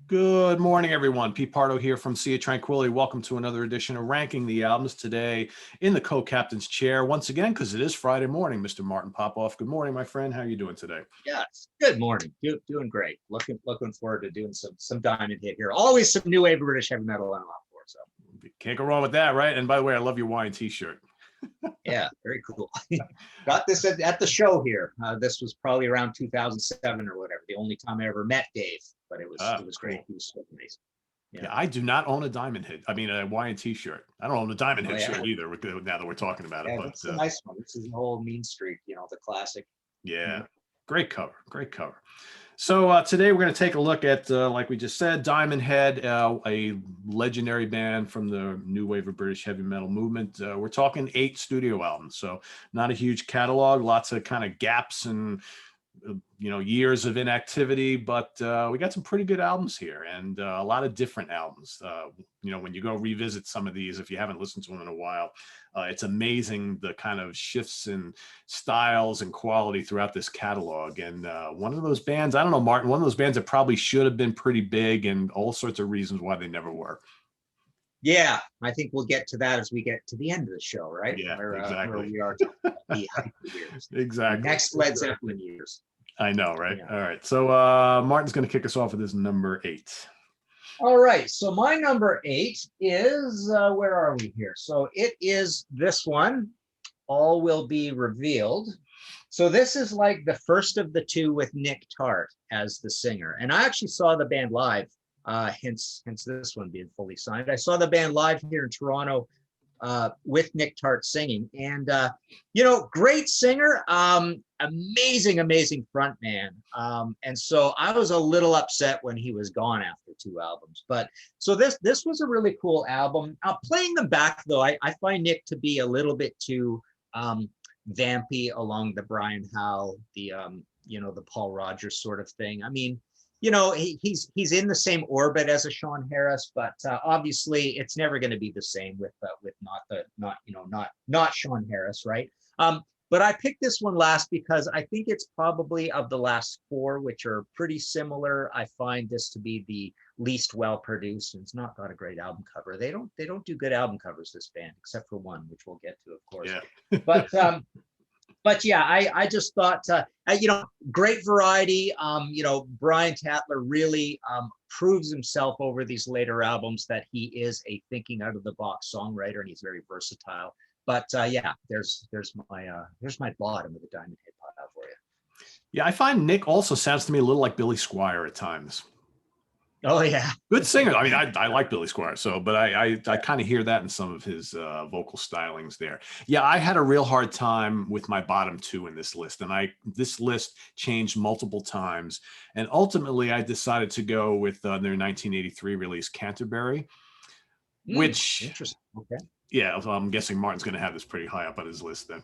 Good morning, everyone. Pete Pardo here from Sea of Tranquility. Welcome to another edition of Ranking the Albums. Today in the co-captain's chair, once again, because it is Friday morning, Mr. Martin Popoff. Good morning, my friend. How are you doing today? Yes. Good morning. Doing great. Looking forward to doing some diamond hit here. Always some new wave British heavy metal on offer for. So Can't go wrong with that, right? And by the way, I love your wine t-shirt. yeah, very cool. Got this at the show here. This was probably around 2007 or whatever. The only time I ever met Dave, but it was Cool. great. He was so amazing. Yeah, I do not own a diamond hit. I mean, a Hawaiian t-shirt. I don't own a diamond hit yeah. shirt either. Now that we're talking about it, Yeah, but that's a nice one. This is the whole Mean Streak, the classic. yeah, great cover, great cover. So today we're going to take a look at, like we just said, Diamondhead, a legendary band from the new wave of British heavy metal movement. We're talking 8 studio albums, so not a huge catalog, lots of kind of gaps and years of inactivity, but we got some pretty good albums here and a lot of different albums. When you go revisit some of these, if you haven't listened to them in a while, it's amazing the kind of shifts in styles and quality throughout this catalog. And one of those bands, I don't know, Martin, one of those bands that probably should have been pretty big and all sorts of reasons why they never were. Yeah, I think we'll get to that as we get to the end of the show, right? Yeah, exactly. Where we are the years. Exactly. Next Led Zeppelin years. I know, right? Yeah. All right. So Martin's going to kick us off with his number 8. All right. So my number 8 is, where are we here? So it is this one, All Will Be Revealed. So this is like the first of the two with Nick Tart as the singer. And I actually saw the band live, hence this one being fully signed. I saw the band live here in Toronto with Nick Tart singing, and great singer, amazing front man. And so I was a little upset when he was gone after 2 albums, but so this was a really cool album. Playing them back though, I find Nick to be a little bit too vampy along the Brian Howe, the Paul Rogers sort of thing. I mean, he's in the same orbit as a Sean Harris, but obviously it's never going to be the same with not Sean Harris, right? But I picked this one last because I think it's probably of the last 4, which are pretty similar. I find this to be the least well produced, and it's not got a great album cover. They don't do good album covers, this band, except for one, which we'll get to, of course. Yeah. But yeah, I just thought, great variety. Brian Tatler really proves himself over these later albums that he is a thinking out of the box songwriter, and he's very versatile. But yeah, there's my bottom of the Diamond Head pile for you. Yeah, I find Nick also sounds to me a little like Billy Squier at times. Oh yeah, good singer. I mean, I like Billy Squier, but I kind of hear that in some of his vocal stylings there. Yeah, I had a real hard time with my bottom 2 in this list, and this list changed multiple times, and ultimately I decided to go with their 1983 release Canterbury, which interesting. Okay. Yeah, I'm guessing Martin's going to have this pretty high up on his list then.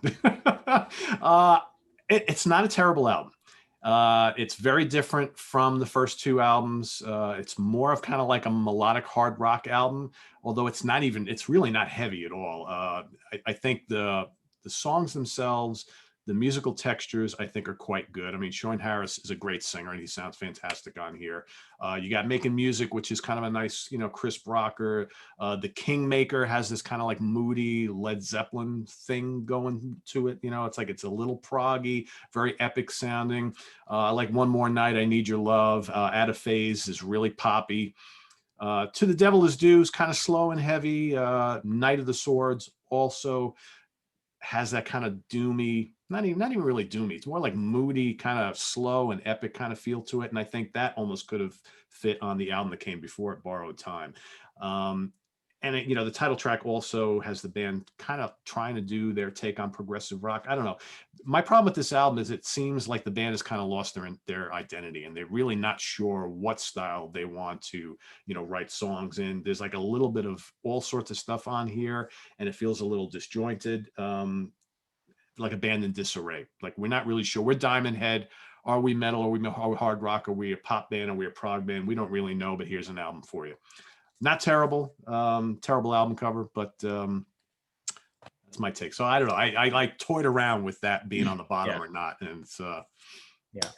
It's not a terrible album. It's very different from the first 2 albums. It's more of kind of like a melodic hard rock album, although it's really not heavy at all. I think the songs themselves, the musical textures, I think are quite good. I mean, Sean Harris is a great singer and he sounds fantastic on here. You got Making Music, which is kind of a nice, crisp rocker. The Kingmaker has this kind of like moody Led Zeppelin thing going to it. It's a little proggy, very epic sounding. Like One More Night, I Need Your Love. Out of Phase is really poppy. To the Devil Is Due is kind of slow and heavy. Night of the Swords also has that kind of doomy, not even really doomy. It's more like moody, kind of slow and epic kind of feel to it. And I think that almost could have fit on the album that came before it, Borrowed Time. And the title track also has the band kind of trying to do their take on progressive rock. I don't know. My problem with this album is it seems like the band has kind of lost their identity, and they're really not sure what style they want to, write songs in. There's like a little bit of all sorts of stuff on here, and it feels a little disjointed, like a band in disarray. Like we're not really sure. We're Diamondhead. Are we metal? Are we hard rock? Are we a pop band? Are we a prog band? We don't really know, but here's an album for you. Not terrible, terrible album cover, but that's my take. So I don't know. I like toyed around with that being on the bottom or not, and it's yeah.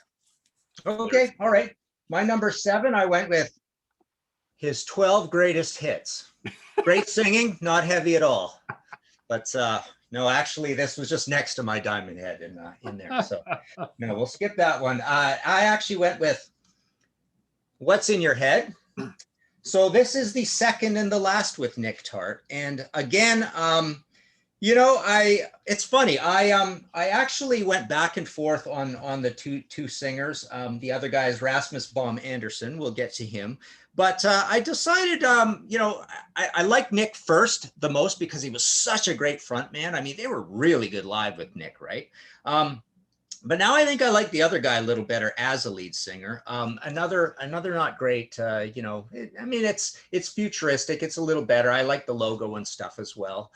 Okay, all right. My number 7, I went with his 12 greatest hits. Great singing, not heavy at all. But no, actually, this was just next to my Diamond Head in there. So no, we'll skip that one. I actually went with What's in Your Head. So this is the second and the last with Nick Tart. And again, you know, it's funny. I actually went back and forth on the two singers. The other guy is Rasmus Baum Anderson. We'll get to him. But I decided, you know, I like Nick first the most because he was such a great front man. I mean, they were really good live with Nick, right? But now I think I like the other guy a little better as a lead singer. Another not great, you know, I mean, it's futuristic. It's a little better. I like the logo and stuff as well.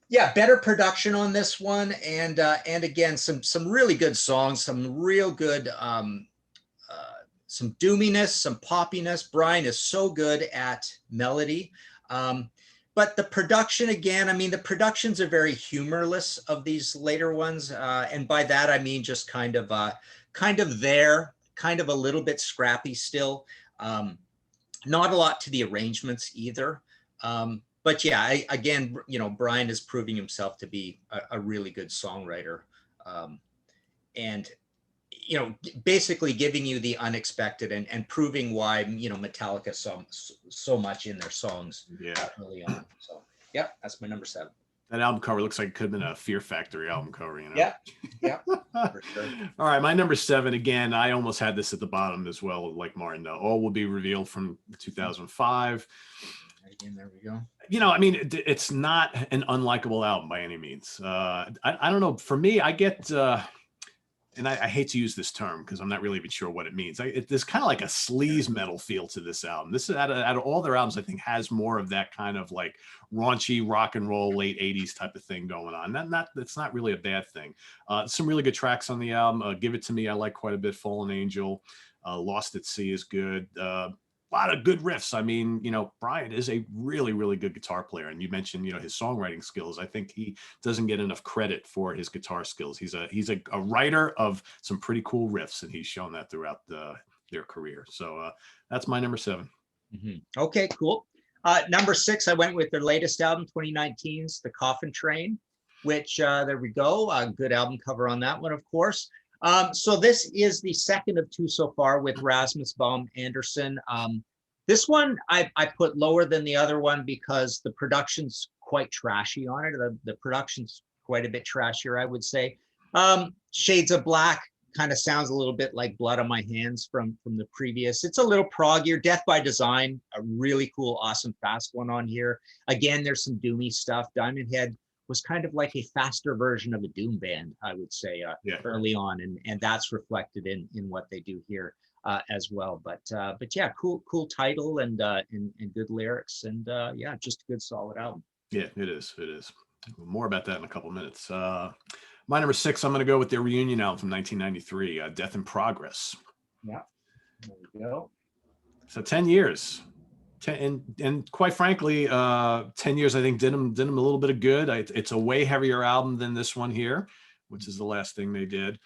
Yeah, better production on this one. And again, some really good songs, some real good, some doominess, some poppiness. Brian is so good at melody. But the production, again, I mean, the productions are very humorless of these later ones. And by that, I mean, just kind of there, kind of a little bit scrappy still. Not a lot to the arrangements either. But yeah, again, you know, Brian is proving himself to be a really good songwriter. And, you know, basically giving you the unexpected and proving why, you know, Metallica so much in their songs early on. So, yeah, that's my number 7. That album cover looks like it could have been a Fear Factory album cover, you know? Yeah, for sure. All right, my number 7, again, I almost had this at the bottom as well, like Martin. All Will Be Revealed from 2005. Again, there we go. You know, I mean, it's not an unlikable album by any means. I don't know. For me, I get... and I hate to use this term because I'm not really even sure what it means. There's kind of like a sleaze metal feel to this album. This is out of all their albums, I think has more of that kind of like raunchy rock and roll late 80s type of thing going on. That's not really a bad thing. Some really good tracks on the album. Give It To Me, I like quite a bit. Fallen Angel, Lost at Sea is good. A lot of good riffs. I mean, you know, Brian is a really, really good guitar player. And you mentioned, you know, his songwriting skills. I think he doesn't get enough credit for his guitar skills. He's a writer of some pretty cool riffs, and he's shown that throughout their career. So that's my number 7. Mm-hmm. Okay, cool. Number 6, I went with their latest album, 2019's The Coffin Train, which there we go. A good album cover on that one, of course. So this is the second of 2 so far with Rasmus Baum Anderson. This one I put lower than the other one because the production's quite trashy on it. The production's quite a bit trashier, I would say. Shades of Black kind of sounds a little bit like Blood on My Hands from the previous. It's a little proggier. Death by Design, a really cool, awesome, fast one on here. Again, there's some doomy stuff. Diamond Head was kind of like a faster version of a doom band, I would say, early on, and that's reflected in what they do here as well. But yeah, cool title and good lyrics, and yeah, just a good solid album. Yeah, it is. More about that in a couple of minutes. My number 6, I'm going to go with their reunion album from 1993, Death in Progress. Yeah, there we go. So 10 years. And quite frankly, 10 years, I think, did them a little bit of good. It's a way heavier album than this one here, which is the last thing they did.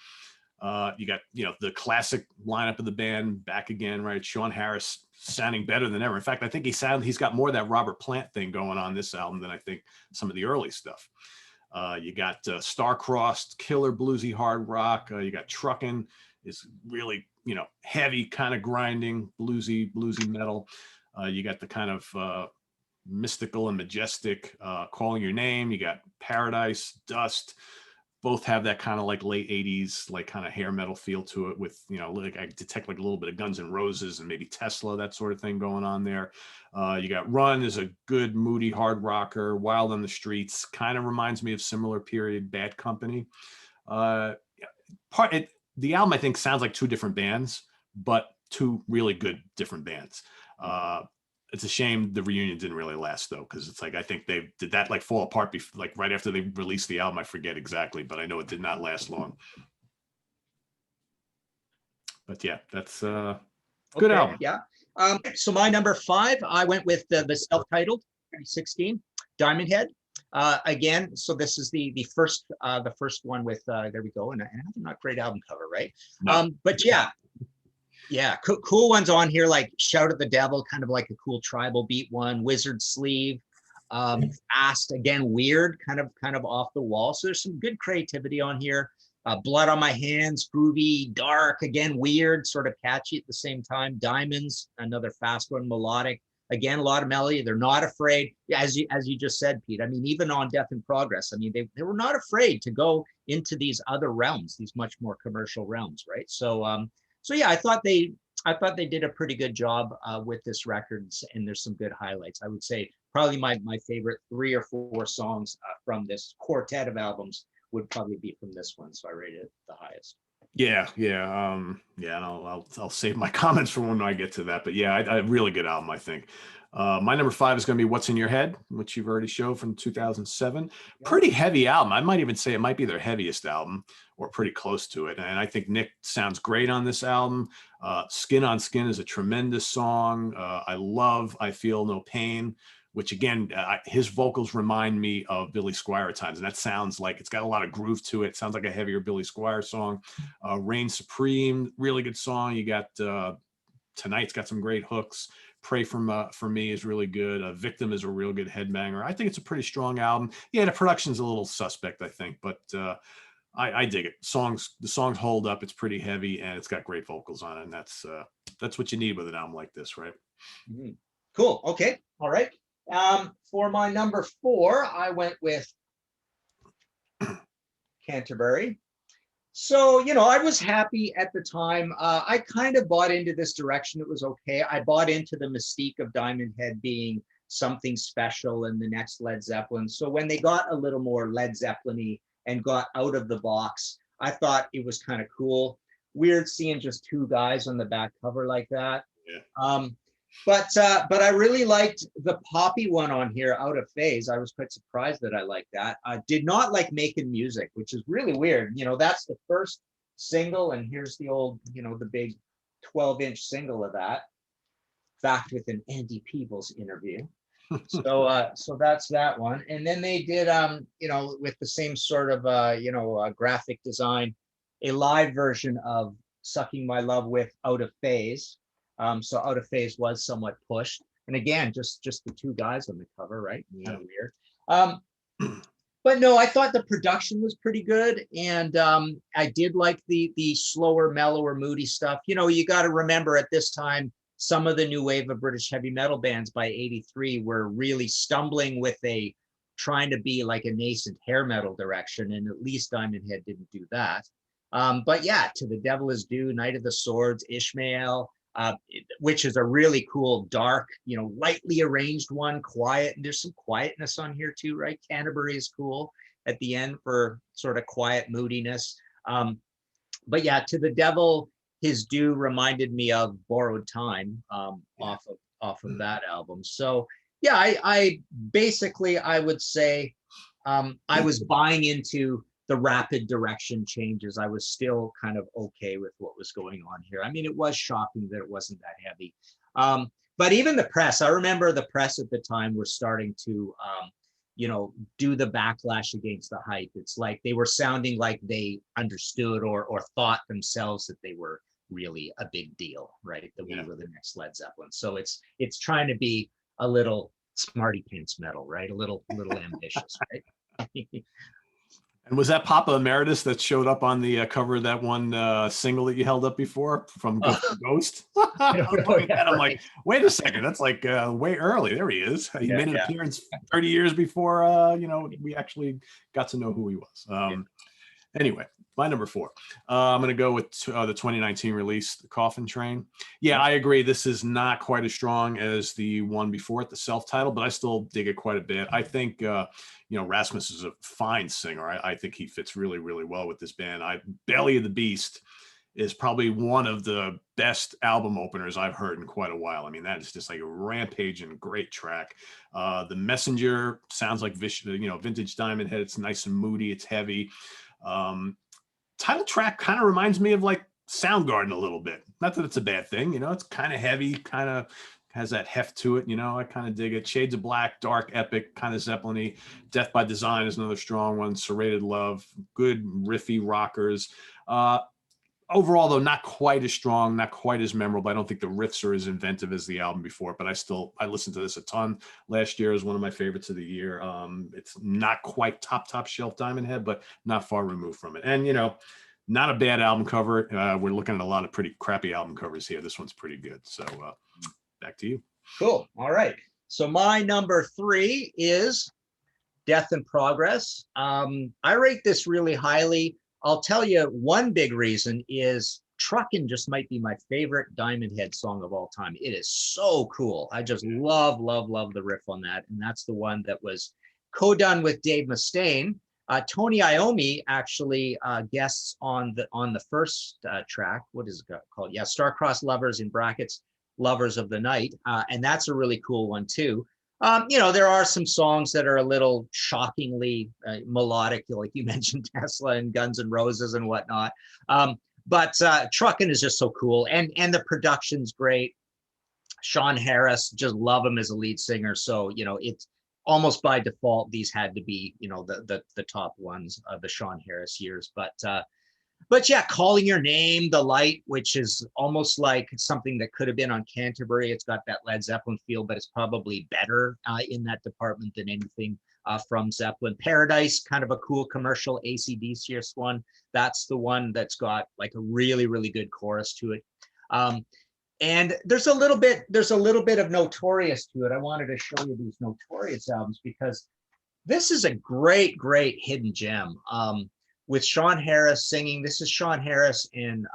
You got, you know, the classic lineup of the band back again, right? Sean Harris sounding better than ever. In fact, I think he's got more of that Robert Plant thing going on this album than I think some of the early stuff. You got Star-Crossed, killer bluesy hard rock. You got Truckin' is really, you know, heavy kind of grinding bluesy metal. You got the kind of mystical and majestic Calling Your Name. You got Paradise, Dust. Both have that kind of like late 80s, like kind of hair metal feel to it with, you know, like I detect like a little bit of Guns N' Roses and maybe Tesla, that sort of thing going on there. You got Run is a good, moody hard rocker. Wild on the Streets kind of reminds me of similar period Bad Company. The album, I think, sounds like 2 different bands, but 2 really good different bands. It's a shame the reunion didn't really last though, because it's like I think they did that like fall apart like right after they released the album. I forget exactly, but I know it did not last long. But yeah, that's good album. Yeah. So my number 5, I went with the self-titled 2016 Diamond Head. Again, so this is the first one with there we go, and not great album cover, right? No. But yeah. Yeah, cool ones on here, like Shout at the Devil, kind of like a cool tribal beat one. Wizard Sleeve, Fast, again, weird, kind of off the wall. So there's some good creativity on here. Blood on My Hands, groovy, dark, again, weird, sort of catchy at the same time. Diamonds, another fast one, melodic. Again, a lot of melody. They're not afraid, as you just said, Pete. I mean, even on Death in Progress, I mean, they were not afraid to go into these other realms, these much more commercial realms, right? So yeah, I thought they did a pretty good job with this record, and there's some good highlights. I would say probably my favorite 3 or 4 songs from this quartet of albums would probably be from this one. So I rated it the highest. Yeah, and I'll save my comments for when I get to that. But yeah, a really good album, I think. My number 5 is going to be What's in Your Head, which you've already showed, from 2007. Pretty heavy album. I might even say it might be their heaviest album, or pretty close to it. And I think Nick sounds great on this album. Skin on Skin is a tremendous song. I love I Feel No Pain, which again, his vocals remind me of Billy Squier at times. And that sounds like it's got a lot of groove to it. Sounds like a heavier Billy Squier song. Reign Supreme, really good song. You got Tonight's got some great hooks. Pray for Me is really good. Victim is a real good headbanger. I think it's a pretty strong album. Yeah, the production's a little suspect, I think, but I dig it. The songs hold up. It's pretty heavy, and it's got great vocals on it. And that's what you need with an album like this, right? Mm-hmm. Cool. Okay. All right. For my number 4, I went with Canterbury. So, I was happy at the time. I kind of bought into this direction. It was okay. I bought into the mystique of Diamond Head being something special in the next Led Zeppelin. So when they got a little more Led Zeppelin-y and got out of the box, I thought it was kind of cool. Weird seeing just 2 guys on the back cover like that. Yeah. But I really liked the poppy one on here, Out of Phase. I was quite surprised that I liked that. I did not like Making Music, which is really weird. That's the first single, and here's the old, the big 12-inch single of that, backed with an Andy Peebles interview. So that's that one. And then they did, with the same sort of, graphic design, a live version of Sucking My Love with Out of Phase. So Out of Phase was somewhat pushed, and again, just the 2 guys on the cover, right? Yeah. Kind of weird. But no, I thought the production was pretty good, and I did like the slower, mellower, moody stuff. You got to remember, at this time, some of the new wave of British heavy metal bands by '83 were really stumbling with trying to be like a nascent hair metal direction, and at least Diamond Head didn't do that. But yeah, To the Devil Is Due, Night of the Swords, Ishmael, which is a really cool, dark, lightly arranged one, quiet. And there's some quietness on here too, right? Canterbury is cool at the end for sort of quiet moodiness. But yeah, To the Devil His Due reminded me of Borrowed Time off of that album. So yeah, I basically, I would say I was buying into the rapid direction changes. I was still kind of okay with what was going on here. I mean, it was shocking that it wasn't that heavy. But even the press, I remember the press at the time were starting to, do the backlash against the hype. It's like they were sounding like they understood or thought themselves that they were really a big deal, right? That we were the next Led Zeppelin. So it's trying to be a little smarty pants metal, right? A little ambitious, right? And was that Papa Emeritus that showed up on the cover of that one single that you held up before from Ghost? I'm like, wait a second, that's like way early. There he is. He made an appearance 30 years before, we actually got to know who he was. Anyway, my number 4. I'm going to go with the 2019 release, The Coffin Train. Yeah, I agree. This is not quite as strong as the one before it, the self-titled, but I still dig it quite a bit. I think, Rasmus is a fine singer. I think he fits really, really well with this band. Belly of the Beast is probably one of the best album openers I've heard in quite a while. I mean, that is just like a rampaging great track. The Messenger sounds like vintage Diamond Head. It's nice and moody. It's heavy. Title track kind of reminds me of like Soundgarden a little bit. Not that it's a bad thing, it's kind of heavy, kind of has that heft to it, I kind of dig it. Shades of Black, dark, epic, kind of Zeppelin-y. Death by Design is another strong one. Serrated Love, good riffy rockers. Overall, though, not quite as strong, not quite as memorable. I don't think the riffs are as inventive as the album before, but I listened to this a ton last year. Is one of my favorites of the year. It's not quite top shelf Diamond Head, but not far removed from it. And not a bad album cover. We're looking at a lot of pretty crappy album covers here. This one's pretty good. So back to you. Cool. All right. So my number 3 is Death in Progress. I rate this really highly. I'll tell you one big reason is Truckin' just might be my favorite Diamond Head song of all time. It is so cool. I just love the riff on that. And that's the one that was co-done with Dave Mustaine. Tony Iommi actually guests on the first track. What is it called? Yeah, Star-Crossed Lovers, in brackets, Lovers of the Night. And that's a really cool one too. There are some songs that are a little shockingly melodic, like you mentioned, Tesla and Guns N' Roses and whatnot. But Truckin' is just so cool. And the production's great. Sean Harris, just love him as a lead singer. So, it's almost by default, these had to be, the top ones of the Sean Harris years. But yeah, Calling Your Name, The Light, which is almost like something that could have been on Canterbury. It's got that Led Zeppelin feel, but it's probably better in that department than anything from Zeppelin. Paradise, kind of a cool commercial AC/DC one. That's the one that's got like a really, really good chorus to it. And there's a little bit of Notorious to it. I wanted to show you these Notorious albums because this is a great hidden gem. With Sean Harris singing. This is Sean Harris and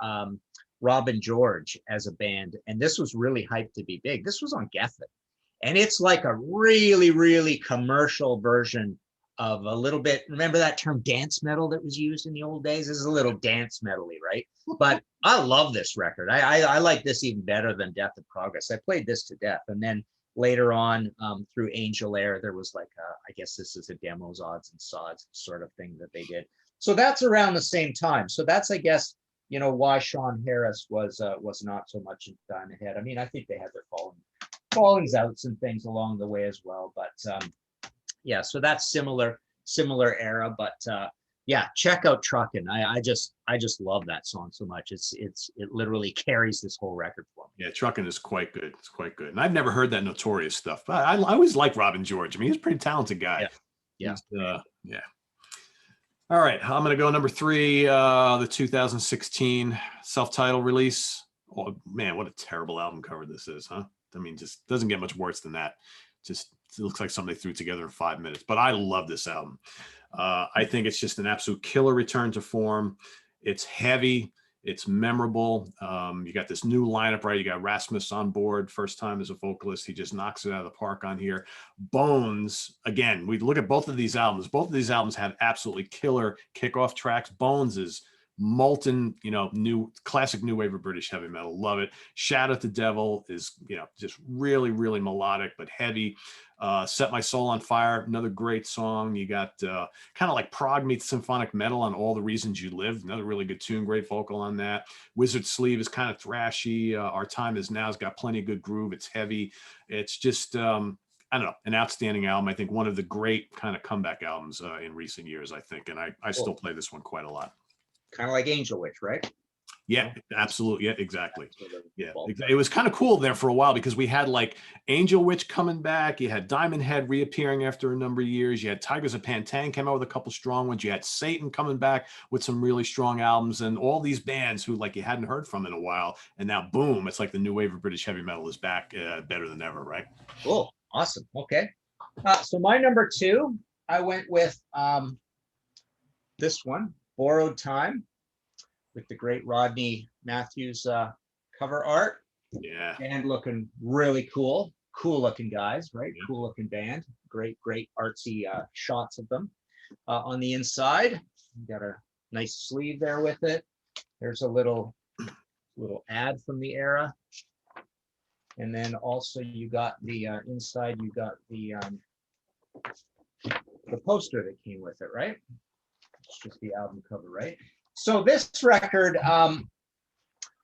Robin George as a band. And this was really hyped to be big. This was on Geffen. And it's like a really, really commercial version of a little bit, remember that term dance metal that was used in the old days? This is a little dance metal-y, right? But I love this record. I like this even better than Death in Progress. I played this to death. And then later on through Angel Air, there was like, I guess this is a demos, odds and sods sort of thing that they did. So that's around the same time. So that's, I guess, why Sean Harris was not so much in Diamond Head. I mean, I think they had their fallings outs and things along the way as well. But yeah, so that's similar era. But yeah, check out Truckin'. I just love that song so much. It literally carries this whole record for me. Yeah, Truckin' is quite good. It's quite good. And I've never heard that Notorious stuff. But I always like Robin George. I mean, he's a pretty talented guy. Yeah. Yeah. All right, I'm going to go number 3, the 2016 self-titled release. Oh, man, what a terrible album cover this is, huh? I mean, just doesn't get much worse than that. Just it looks like somebody threw together in 5 minutes. But I love this album. I think it's just an absolute killer return to form. It's heavy. It's memorable. You got this new lineup, right? You got Rasmus on board, first time as a vocalist. He just knocks it out of the park on here. Bones, again, we look at both of these albums. Both of these albums have absolutely killer kickoff tracks. Bones is molten, new classic new wave of British heavy metal. Love it. Shout at the Devil is, just really, really melodic, but heavy. Set My Soul on Fire, another great song. You got kind of like prog meets symphonic metal on All the Reasons You Live, another really good tune, great vocal on that. Wizard Sleeve is kind of thrashy. Our Time Is Now has got plenty of good groove. It's heavy. It's just, I don't know, an outstanding album. I think one of the great kind of comeback albums in recent years, I think. And I still play this one quite a lot. Kind of like Angel Witch, right? Yeah, absolutely. Yeah, exactly. Yeah, it was kind of cool there for a while because we had like Angel Witch coming back. You had Diamond Head reappearing after a number of years. You had Tigers of Pantang came out with a couple strong ones. You had Satan coming back with some really strong albums, and all these bands who like you hadn't heard from in a while. And now, boom! It's like the new wave of British heavy metal is back, better than ever, right? Cool, awesome. Okay, so my number 2, I went with this one, Borrowed Time, with the great Rodney Matthews cover art. Yeah. And looking really cool looking guys, right? Yeah. Cool looking band. Great artsy shots of them. On the inside, you got a nice sleeve there with it. There's a little ad from the era. And then also you got the inside, you got the poster that came with it, right? It's just the album cover, right? So this record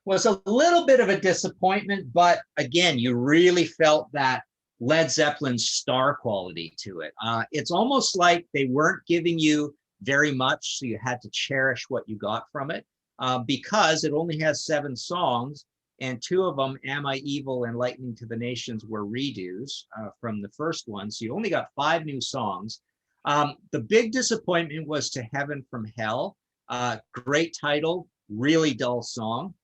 was a little bit of a disappointment, but again, you really felt that Led Zeppelin star quality to it. It's almost like they weren't giving you very much, so you had to cherish what you got from it. because it only has 7 songs, and 2 of them, Am I Evil and Lightning to the Nations, were redos from the first one. So you only got 5 new songs. The big disappointment was To Heaven from Hell. Great title, really dull song.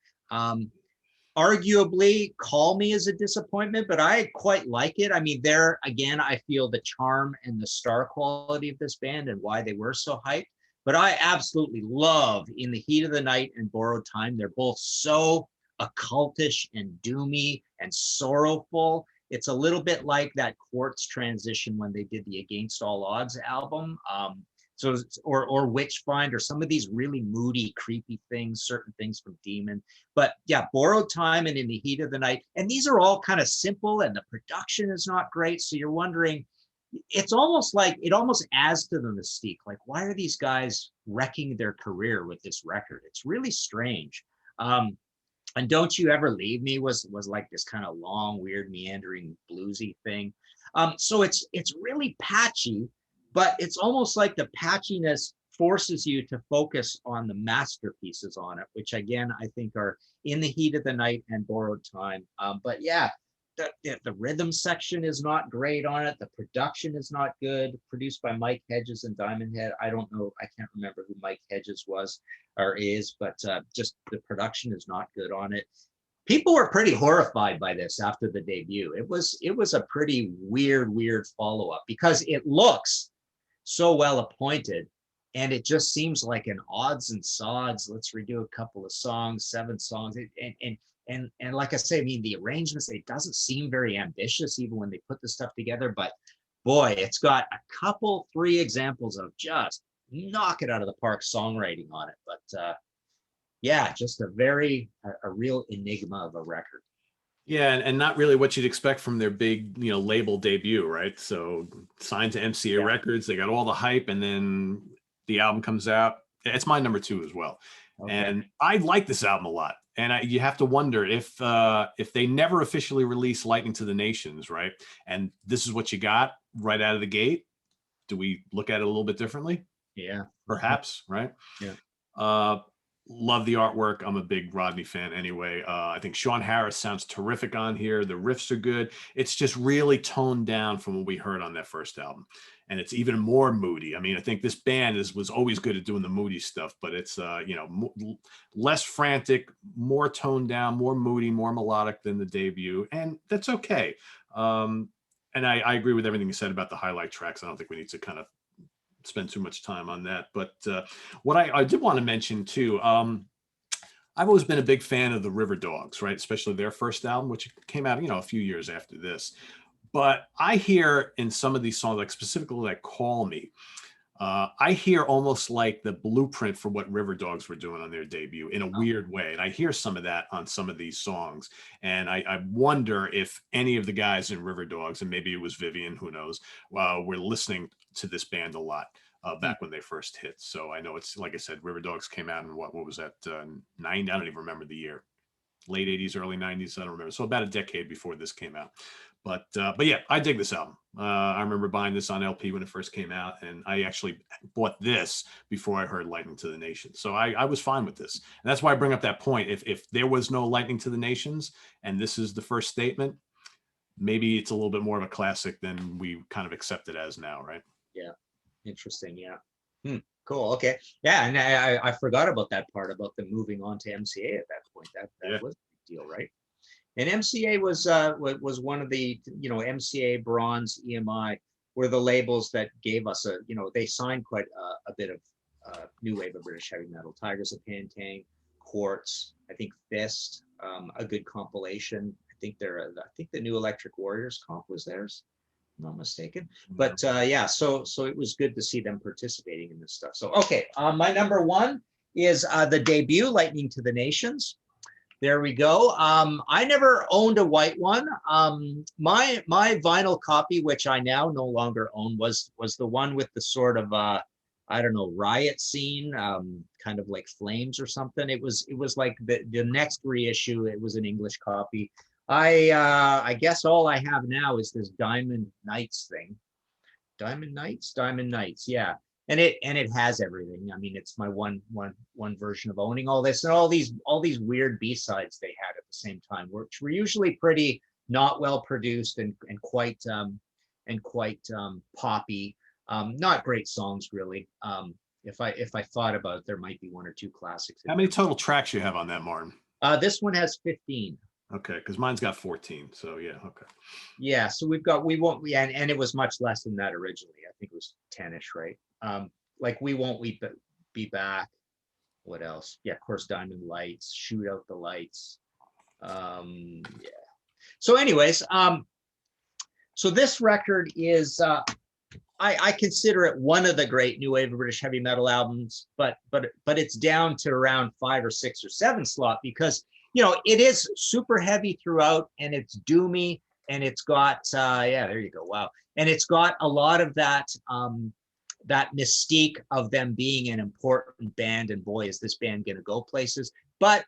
Arguably, Call Me is a disappointment, but I quite like it. I mean, there again, I feel the charm and the star quality of this band and why they were so hyped. But I absolutely love In the Heat of the Night and Borrowed Time. They're both so occultish and doomy and sorrowful. It's a little bit like that Quartz transition when they did the Against All Odds album. Or Witchfind, or some of these really moody, creepy things, certain things from Demon. But yeah, Borrowed Time and In the Heat of the Night. And these are all kind of simple, and the production is not great. So you're wondering, it's almost like, it almost adds to the mystique. Like, why are these guys wrecking their career with this record? It's really strange. And Don't You Ever Leave Me was like this kind of long, weird, meandering, bluesy thing. So it's really patchy, but it's almost like the patchiness forces you to focus on the masterpieces on it, which again, I think are In the Heat of the Night and Borrowed Time. But yeah, the rhythm section is not great on it. The production is not good. Produced by Mike Hedges and Diamondhead. I don't know. I can't remember who Mike Hedges was or is, but just the production is not good on it. People were pretty horrified by this after the debut. It was a pretty weird follow-up, because it looks so well appointed, and it just seems like an odds and sods, let's redo a couple of songs, 7 songs, and like I say, I mean, the arrangements, it doesn't seem very ambitious even when they put the stuff together, but boy, it's got a couple, 3 examples of just knock it out of the park songwriting on it. But yeah, just a real enigma of a record. Yeah, and not really what you'd expect from their big, label debut, right? So signed to MCA Records, they got all the hype, and then the album comes out. It's my number 2 as well. Okay. And I like this album a lot. And you have to wonder if they never officially release Lightning to the Nations, right? And this is what you got right out of the gate. Do we look at it a little bit differently? Yeah. Perhaps, right? Yeah. Love the artwork. I'm a big Rodney fan anyway. I think Sean Harris sounds terrific on here. The riffs are good. It's just really toned down from what we heard on that first album. And it's even more moody. I mean, I think this band was always good at doing the moody stuff, but it's, less frantic, more toned down, more moody, more melodic than the debut. And that's okay. And I agree with everything you said about the highlight tracks. I don't think we need to kind of spend too much time on that. But what I did want to mention too, I've always been a big fan of the River Dogs, right? Especially their first album, which came out, a few years after this. But I hear in some of these songs, like specifically like Call Me, I hear almost like the blueprint for what River Dogs were doing on their debut in a weird way. And I hear some of that on some of these songs. And I wonder if any of the guys in River Dogs, and maybe it was Vivian, who knows, were listening to this band a lot back when they first hit. So I know it's, like I said, River Dogs came out in what was that, 90? I don't even remember the year. Late 80s, early 90s, I don't remember. So about a decade before this came out. But yeah, I dig this album. I remember buying this on LP when it first came out, and I actually bought this before I heard Lightning to the Nations. So I was fine with this. And that's why I bring up that point. If there was no Lightning to the Nations, and this is the first statement, maybe it's a little bit more of a classic than we kind of accept it as now, right? Yeah, interesting. Yeah. Cool. Okay. Yeah, and I forgot about that part about the moving on to MCA at that point. That was a big deal, right? And MCA was one of the, MCA, Bronze, EMI were the labels that gave us they signed quite a bit of new wave of British heavy metal. Tigers of Pantang, Quartz, I think Fist, a good compilation. I think the new Electric Warriors comp was theirs, if I'm not mistaken. But yeah, so it was good to see them participating in this stuff. So okay, my number 1 is the debut, Lightning to the Nations. There we go. I never owned a white one. My vinyl copy, which I now no longer own, was the one with the sort of I don't know, riot scene, kind of like Flames or something. It was like the next reissue. It was an English copy. I guess all I have now is this Diamond Knights thing. Diamond Knights, yeah. and it has everything. I mean, it's my one version of owning all this, and all these weird B-sides they had at the same time, which were usually pretty not well produced and quite poppy. Not great songs really. If I thought about it, there might be one or two classics. How many total tracks you have on that, Martin? This one has 15. Okay, because mine's got 14. So yeah, okay. Yeah, so and it was much less than that originally. I think it was 10ish, right? Like We Won't Be Back. What else? Yeah, of course, Diamond Lights, Shoot Out the Lights. Yeah. So anyways, so this record is I consider it one of the great new wave of British heavy metal albums, but it's down to around 5 or 6 or 7 slot, because it is super heavy throughout, and it's doomy, and it's got yeah, there you go, wow, and it's got a lot of that that mystique of them being an important band, and boy, is this band going to go places. But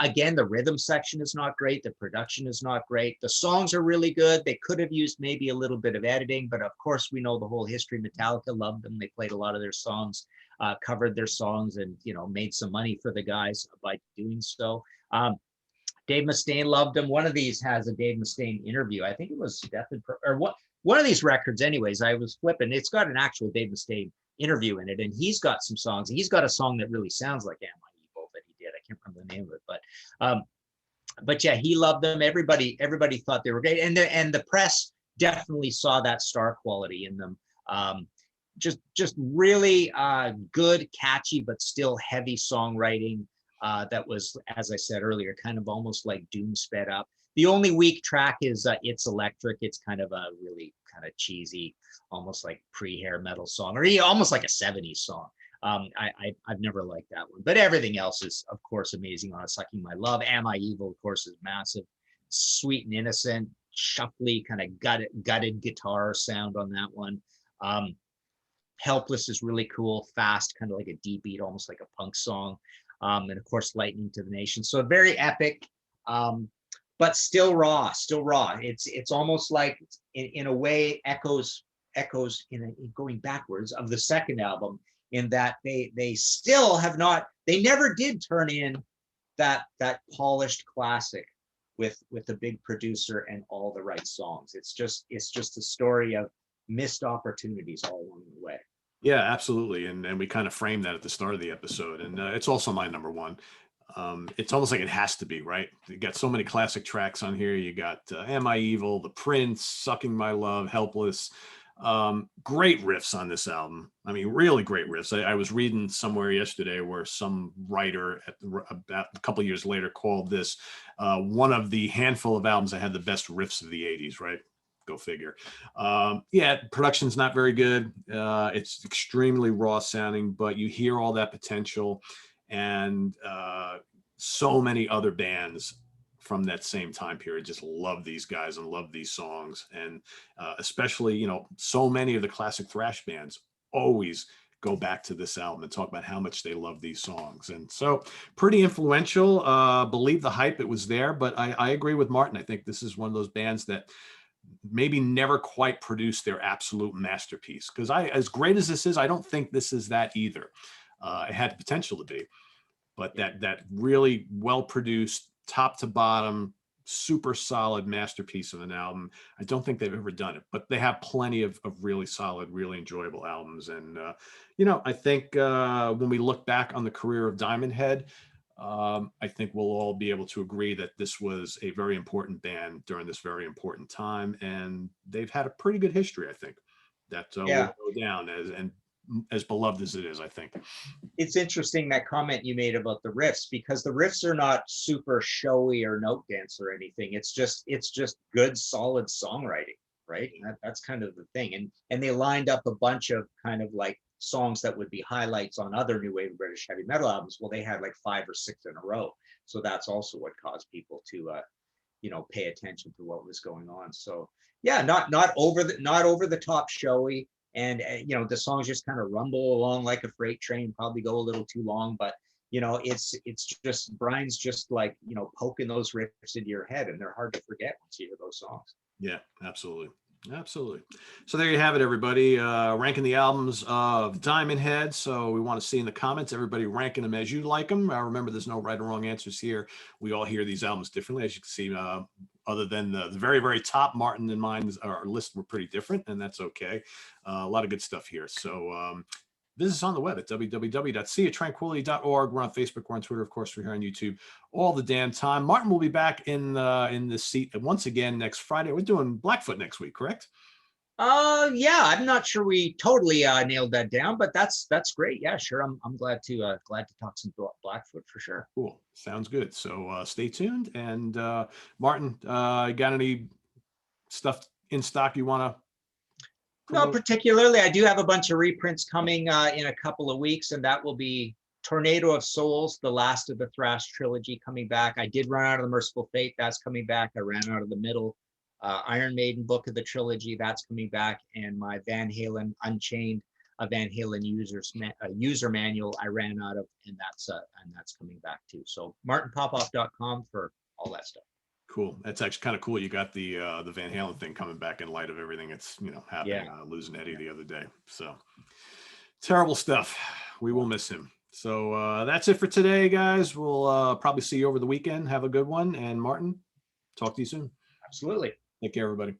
again, the rhythm section is not great, the production is not great, the songs are really good. They could have used maybe a little bit of editing, but of course we know the whole history. Metallica loved them. They played a lot of their songs, covered their songs, and made some money for the guys by doing so. Dave Mustaine loved them. One of these has a Dave Mustaine interview. I think it was Death and or what, one of these records anyways. I was flipping, it's got an actual Dave Mustaine interview in it, and he's got some songs. He's got a song that really sounds like Am I Evil that he did. I can't remember the name of it, but yeah, he loved them. Everybody thought they were great, and the press definitely saw that star quality in them. Just really good, catchy, but still heavy songwriting. That was, as I said earlier, kind of almost like doom sped up. The only weak track is It's Electric. It's kind of a really kind of cheesy, almost like pre-hair metal song, or almost like a 70s song. I've never liked that one, but everything else is, of course, amazing on it. Sucking My Love, Am I Evil, of course, is massive. Sweet and Innocent, shuffly, kind of gutted guitar sound on that one. Helpless is really cool, fast, kind of like a deep beat, almost like a punk song. And of course, Lightning to the Nation. So very epic, but still raw. It's almost like, in a way, echoes in going backwards of the second album, in that they still have not. They never did turn in that polished classic with a big producer and all the right songs. It's just a story of missed opportunities all along the way. Yeah, absolutely. And we kind of framed that at the start of the episode. And it's also my number one. It's almost like it has to be, right? You got so many classic tracks on here. You got Am I Evil, The Prince, Sucking My Love, Helpless. Great riffs on this album. I mean, really great riffs. I was reading somewhere yesterday where some writer about a couple of years later called this one of the handful of albums that had the best riffs of the 80s, right? Go figure. Yeah, production's not very good. It's extremely raw sounding, but you hear all that potential, and so many other bands from that same time period just love these guys and love these songs. And especially, so many of the classic thrash bands always go back to this album and talk about how much they love these songs. And so pretty influential. Believe the hype, it was there, but I agree with Martin. I think this is one of those bands that maybe never quite produced their absolute masterpiece, because as great as this is, I don't think this is that either. It had the potential to be, but that really well produced, top to bottom, super solid masterpiece of an album, I don't think they've ever done it. But they have plenty of really solid, really enjoyable albums. And I think when we look back on the career of Diamondhead, I think we'll all be able to agree that this was a very important band during this very important time, and they've had a pretty good history. I think that will go down as beloved as it is. I think it's interesting, that comment you made about the riffs, because the riffs are not super showy or note dance or anything. It's just good, solid songwriting, right? That's kind of the thing. And they lined up a bunch of kind of like songs that would be highlights on other new wave British heavy metal albums. Well, they had like 5 or 6 in a row, so that's also what caused people to pay attention to what was going on. So yeah, not over the top showy, and the songs just kind of rumble along like a freight train, probably go a little too long, but it's just Brian's just like poking those riffs into your head, and they're hard to forget once you hear those songs. Yeah, absolutely. Absolutely. So there you have it, everybody. Ranking the albums of Diamond Head. So we want to see in the comments, everybody ranking them as you like them. Remember, there's no right or wrong answers here. We all hear these albums differently, as you can see. Other than the very, very top, Martin and mine's our list were pretty different, and that's okay. A lot of good stuff here. So visit us on the web at www.seatranquility.org. We're on Facebook, we're on Twitter, of course, we're here on YouTube all the damn time. Martin will be back in the seat once again next Friday. We're doing Blackfoot next week, correct? Yeah, I'm not sure we totally nailed that down, but that's great. Yeah, sure. I'm glad to talk some Blackfoot for sure. Cool. Sounds good. So stay tuned. And Martin, got any stuff in stock you want to Not particularly. I do have a bunch of reprints coming in a couple of weeks, and that will be Tornado of Souls, the last of the Thrash trilogy, coming back. I did run out of the Merciful Fate. That's coming back. I ran out of the middle Iron Maiden book of the trilogy. That's coming back. And my Van Halen Unchained, a Van Halen user manual I ran out of, and that's coming back too. So martinpopoff.com for all that stuff. Cool. That's actually kind of cool. You got the Van Halen thing coming back in light of everything that's happening. Yeah. Losing Eddie the other day. So terrible stuff. We will miss him. So that's it for today, guys. We'll probably see you over the weekend. Have a good one. And Martin, talk to you soon. Absolutely. Take care, everybody.